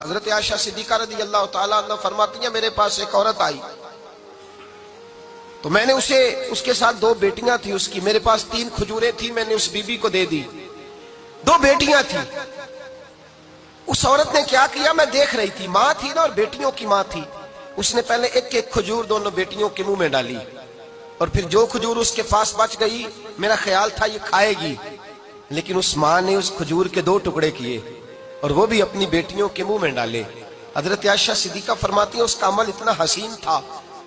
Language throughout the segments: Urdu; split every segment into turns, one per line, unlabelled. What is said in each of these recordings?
حضرت عائشہ صدیقہ رضی اللہ تعالیٰ عنہ فرماتی ہیں میرے پاس ایک عورت آئی تو میں نے اس کے ساتھ 2 بیٹیاں تھی اس کی، میرے پاس 3 کھجوریں تھی، میں نے اس بی بی کو دے دی، 2 بیٹیاں تھی۔ اس عورت نے کیا کیا، میں دیکھ رہی تھی، ماں تھی نا اور بیٹیوں کی ماں تھی، اس نے پہلے ایک کھجور دونوں بیٹیوں کے منہ میں ڈالی اور پھر جو کھجور اس کے پاس بچ گئی میرا خیال تھا یہ کھائے گی، لیکن اس ماں نے اس کھجور کے 2 ٹکڑے کیے اور وہ بھی اپنی بیٹیوں کے منہ میں ڈالے۔ حضرت عائشہ صدیقہ فرماتی ہیں اس کا عمل اتنا حسین تھا،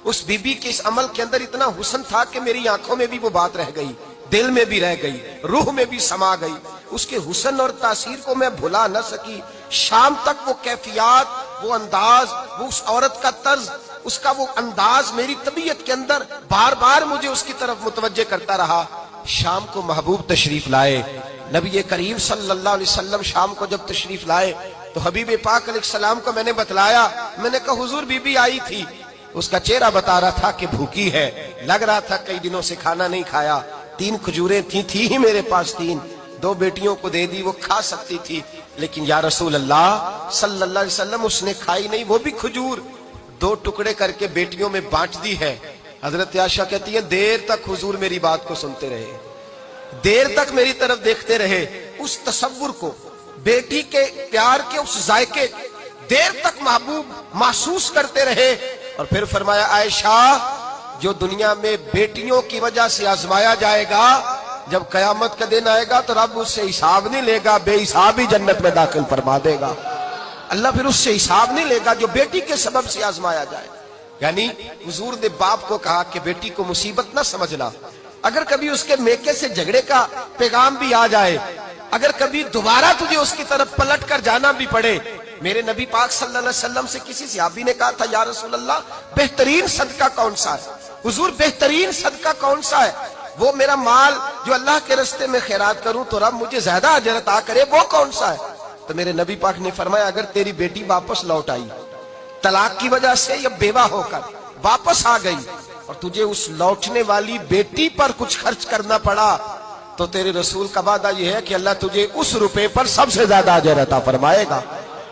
اس بی بی کے اس عمل کے اندر اتنا حسن تھا کہ میری آنکھوں میں بھی وہ بات رہ گئی، دل میں بھی رہ گئی، روح میں بھی سما گئی، اس کے حسن اور تاثیر کو میں بھلا نہ سکی۔ شام تک وہ کیفیات، وہ انداز، وہ اس عورت کا طرز، اس کا وہ انداز میری طبیعت کے اندر بار بار مجھے اس کی طرف متوجہ کرتا رہا۔ شام کو محبوب تشریف لائے، نبی کریم صلی اللہ علیہ وسلم شام کو جب تشریف لائے تو حبیب پاک علیہ السلام کو میں نے بتلایا، میں نے کہا حضور بی بی آئی تھی، اس کا چہرہ بتا رہا تھا کہ بھوکی ہے، لگ رہا تھا کئی دنوں سے کھانا نہیں کھایا، 3 کھجوریں تھی ہی میرے پاس 3، 2 بیٹیوں کو دے دی، وہ کھا سکتی تھی، لیکن یا رسول اللہ صلی اللہ علیہ وسلم اس نے کھائی نہیں، وہ بھی کھجور 2 ٹکڑے کر کے بیٹیوں میں بانٹ دی ہے۔ حضرت عائشہ کہتی ہے دیر تک حضور میری بات کو سنتے رہے، دیر تک میری طرف دیکھتے رہے، اس تصور کو، بیٹی کے پیار کے اس ذائقے دیر تک محبوب محسوس کرتے رہے، اور پھر فرمایا عائشہ جو دنیا میں بیٹیوں کی وجہ سے آزمایا جائے گا، جب قیامت کا دن آئے گا تو رب اس سے حساب نہیں لے گا، بے حساب ہی جنت میں داخل فرما دے گا۔ اللہ پھر اس سے حساب نہیں لے گا جو بیٹی کے سبب سے آزمایا جائے۔ یعنی حضور نے باپ کو کہا کہ بیٹی کو مصیبت نہ سمجھنا، اگر کبھی اس کے میکے سے جھگڑے کا پیغام بھی آ جائے، اگر کبھی دوبارہ تجھے اس کی طرف پلٹ کر جانا بھی پڑے، میرے نبی پاک صلی اللہ علیہ وسلم سے کسی صحابی نے کہا تھا یا رسول اللہ بہترین صدقہ کون سا ہے؟ حضور بہترین صدقہ کون سا ہے؟ وہ میرا مال جو اللہ کے راستے میں خیرات کروں تو رب مجھے زیادہ اجر عطا کرے، وہ کون سا ہے؟ تو میرے نبی پاک نے فرمایا اگر تیری بیٹی واپس لوٹ آئی، طلاق کی وجہ سے یا بیوہ ہو کر واپس آ گئی، اور تجھے اس لوٹنے والی بیٹی پر کچھ خرچ کرنا پڑا، تو تیرے رسول کا وعدہ یہ ہے کہ اللہ تجھے اس روپے پر سب سے زیادہ اجر عطا فرمائے گا،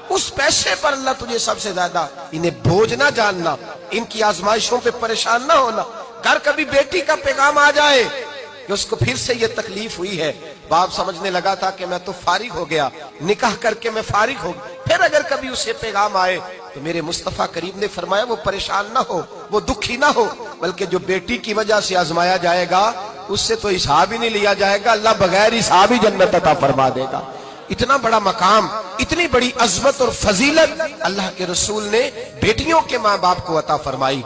اس پیسے پر اللہ تجھے سب سے زیادہ۔ انہیں بوجھ نہ جاننا، ان کی آزمائشوں پہ پریشان نہ ہونا۔ اگر کبھی بیٹی کا پیغام آ جائے کہ اس کو پھر سے یہ تکلیف ہوئی ہے، باپ سمجھنے لگا تھا کہ میں تو فارغ ہو گیا، نکاح کر کے میں فارغ ہو گیا، پھر اگر کبھی اسے پیغام آئے تو میرے مصطفیٰ کریم نے فرمایا وہ پریشان نہ ہو، وہ دکھی نہ ہو، بلکہ جو بیٹی کی وجہ سے آزمایا جائے گا اس سے تو حساب ہی نہیں لیا جائے گا، اللہ بغیر حساب ہی جنت عطا فرما دے گا۔ اتنا بڑا مقام، اتنی بڑی عظمت اور فضیلت اللہ کے رسول نے بیٹیوں کے ماں باپ کو عطا فرمائی۔